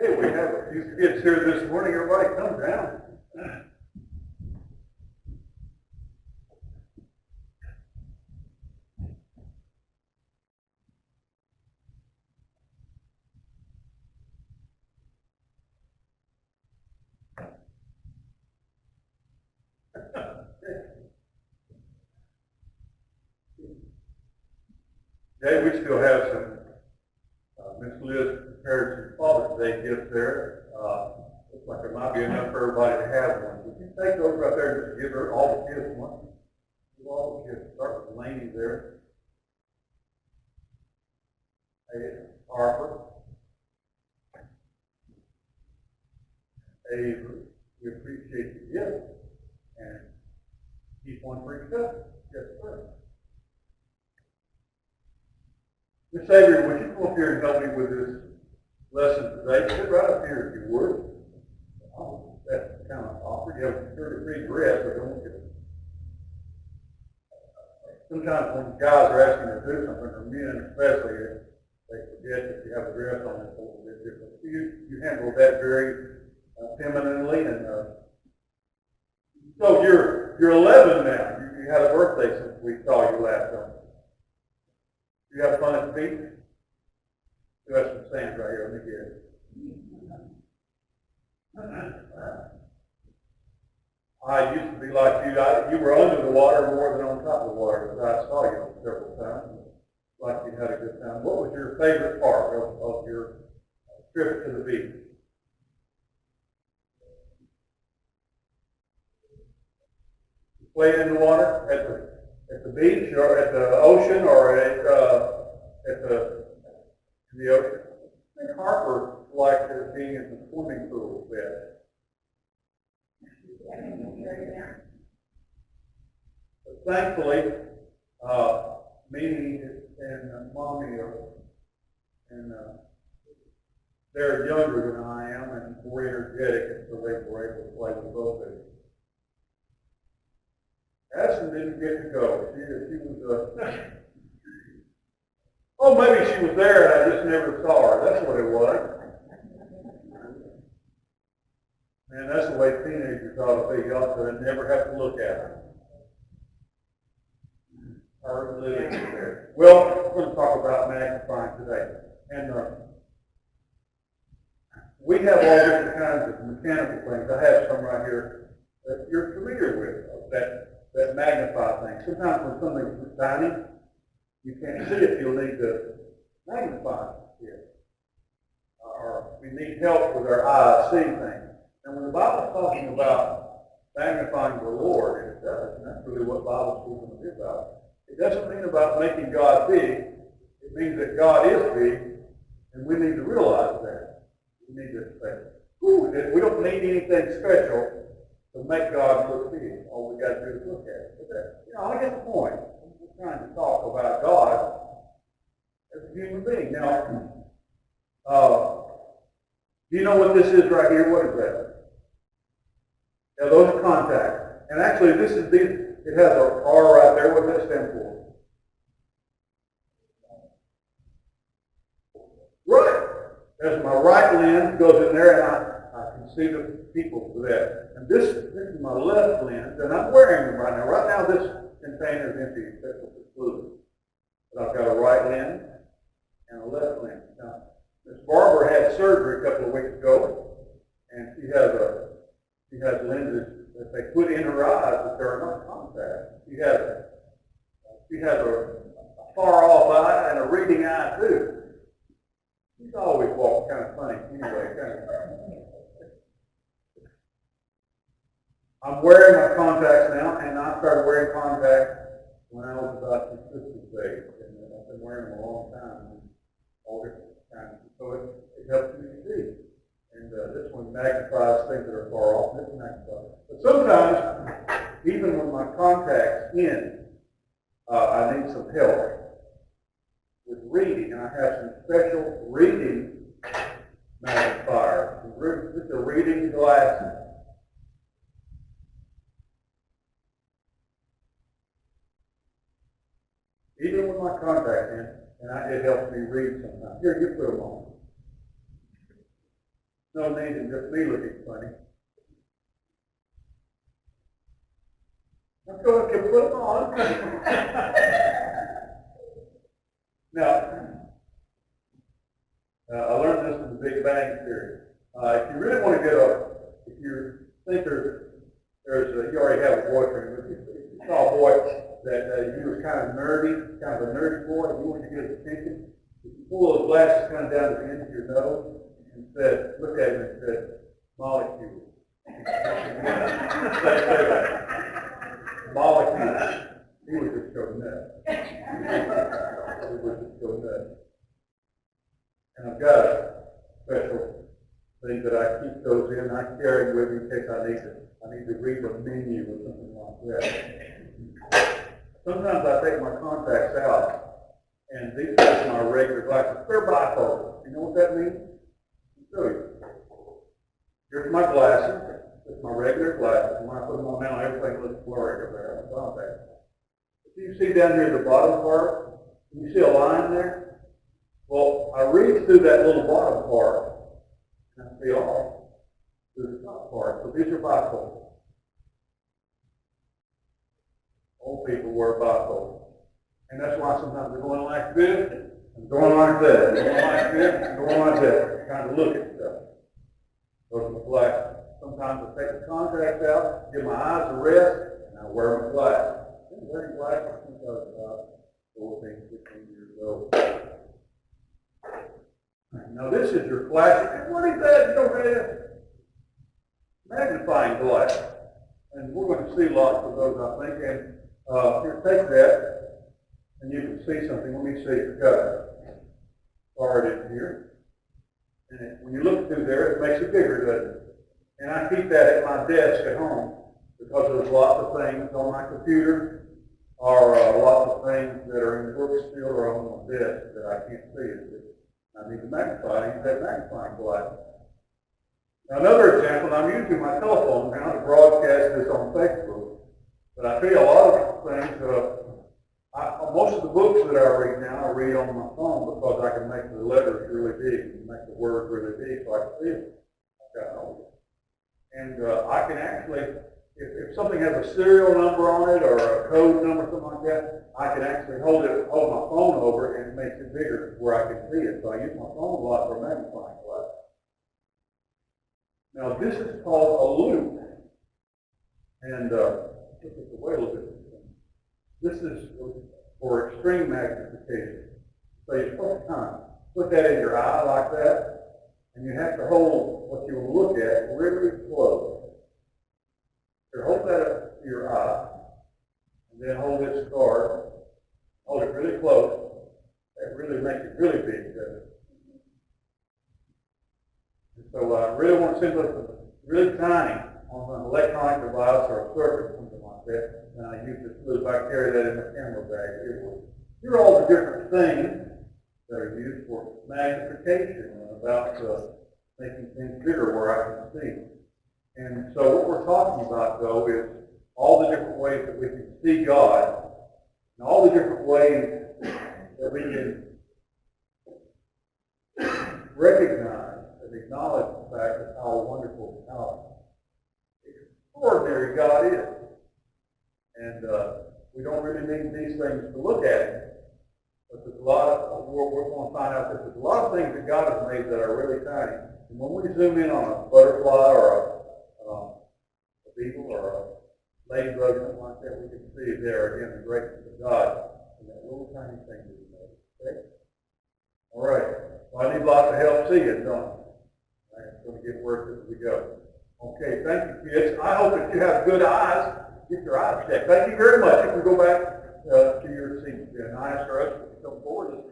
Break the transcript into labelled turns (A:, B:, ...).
A: Hey, we have a few kids here this morning. Everybody come down. Today we still have some Miss Liz prepared some Father's Day gifts there. Looks like there might be enough for everybody to have one. Would you take those right there and just give her all the kids one? Give all the kids. Start with Laney there. Hey, Harper. Avery. We appreciate the gift. And keep one for yourself. Yes, sir. Miss Avery, would you come up here and help me with this lesson today? Sit right up here if you would. Oh, that's kind of awkward. You have a 33 dress, so don't get it. Sometimes when guys are asking to do something, or men especially, they forget that you have a dress on that's a little bit different. You handle that very femininely, and so you're 11 now. You had a birthday since we saw you last time. You have fun at the beach? You have some sand right here. Let me get it. I used to be like you. You were under the water more than on top of the water, but I saw you several times. Like you had a good time. What was your favorite part of your trip to the beach? Play in the water at the beach, or at the ocean, or at the ocean. I think Harper liked being in the swimming pool a bit. But thankfully, Mimi and Mommy they're younger than I am and more energetic, and so they were able to play with both of them. Addison didn't get to go. She was, oh, maybe she was there and I just never saw her. That's what it was. Man, that's the way teenagers ought to be. You ought to never have to look at her. Her living there. Well, we're going to talk about magnifying today. And we have all different kinds of mechanical things. I have some right here that you're familiar with, that magnify things. Sometimes when something's tiny, you can't see it. You'll need to magnify it. Or we need help with our eyes seeing things. And when the Bible's talking about magnifying the Lord, and it does, and that's really what Bible school is going to be about. It doesn't mean about making God big. It means that God is big, and we need to realize that. We need to say, we don't need anything special to make God look big. All we got to do is look at it. But I get the point. We're trying to talk about God as a human being. Now, do you know what this is right here? What is that? Yeah, those are contacts. And actually, it has an R right there. What does that stand for? Right. As my right lens goes in there, and I can see the people with that. And this is my left lens, and I'm wearing them right now. Right now, this container is empty except for the fluid. But I've got a right lens and a left lens. Now, Miss Barber had surgery a couple of weeks ago, and she has lenses that they put in her eyes that there are not contacts. She has a far off eye and a reading eye too. She's always walked kind of funny anyway. I'm wearing my contacts now, and I started wearing contacts when I was about the sister's age, and I've been wearing them a long time, all different kinds. So it helps me to see. And this one magnifies things that are far off. This magnifies. But sometimes, even with my contacts in, I need some help with reading, and I have some special reading magnifiers. This is a reading glasses. Even with my contacts in, and it helps me read sometimes. Here, you put them on. No need in just me looking funny. Let's go and put them on. Now, I learned this in the Big Bang Theory. If you really want to if you think you already have a boyfriend, but if you saw a boy that he was kind of nerdy, kind of a nerdy boy, and you wanted to get his attention, if you pull those glasses kind of down to the end of your nose and look at him and said, molecule. Molecule. He would just go nuts. He would just go nuts. And I've got a special thing that I keep those in. I carry them with me in case I need to read the menu or something like that. Sometimes I take my contacts out, and these are my regular glasses. They're bifocals. You know what that means? I'll show you. Here's my glasses. It's my regular glasses. And when I put them on now, everything looks blurry over there on the contact. Do you see down here the bottom part? Can you see a line there? Well, I read through that little bottom part, and I see all through the top part. So these are bifocals. Old people wear bifocals. And that's why sometimes they're going like this, and going like that, going like this, and going like that, kind of look at stuff. Those are my glasses. Sometimes I take the contacts out, give my eyes a rest, and I wear my glasses. I've been wearing glasses since I was about 14, 15 years old. Now this is your classic. What is that? You don't have magnifying glass. And we're going to see lots of those, I think. And here, take that, and you can see something. Let me see. I've got a card in here. And when you look through there, it makes it bigger, doesn't it? And I keep that at my desk at home because there's lots of things on my computer or lots of things that are in books still or on my desk that I can't see. I need to magnify. I use that magnifying glass. Now, another example, I'm using my telephone now to broadcast this on Facebook. But I tell you, a lot of things, most of the books that I read now, I read on my phone because I can make the letters really big and make the words really big so I can see them. And I can actually, if something has a serial number on it or a code number, something like that, I can actually hold my phone over and it makes it bigger where I can see it. So I use my phone a lot for magnifying glass. Now this is called a loop. And this is the way a little bit. This is for extreme magnification. So you're supposed to kind of put that in your eye like that, and you have to hold what you will look at really close. So hold that up to your eye, and then hold this card, hold it really close. That really makes it really big, doesn't it? And so I really want to send this really tiny on an electronic device or a circuit, something like that. And I use this loop. I carry that in the camera bag here. Here are all the different things that are used for magnification and about making things bigger where I can see. And so what we're talking about, though, is all the different ways that we can see God and all the different ways that we can recognize and acknowledge the fact of how wonderful, how extraordinary God is. And we don't really need these things to look at Him. But there's a lot of, we're going to find out that there's a lot of things that God has made that are really tiny. And when we zoom in on a butterfly or a beetle or a ladybug, something like that, we can see there again the greatness of God in that little tiny thing that He made. Okay? All right. Well, I need lots of help seeing, don't I? I'm going to get worse as we go. Okay, thank you, kids. I hope that you have good eyes. Get your eyes checked. Thank you very much. If we go back to your seats, and I ask our ushers to come forward.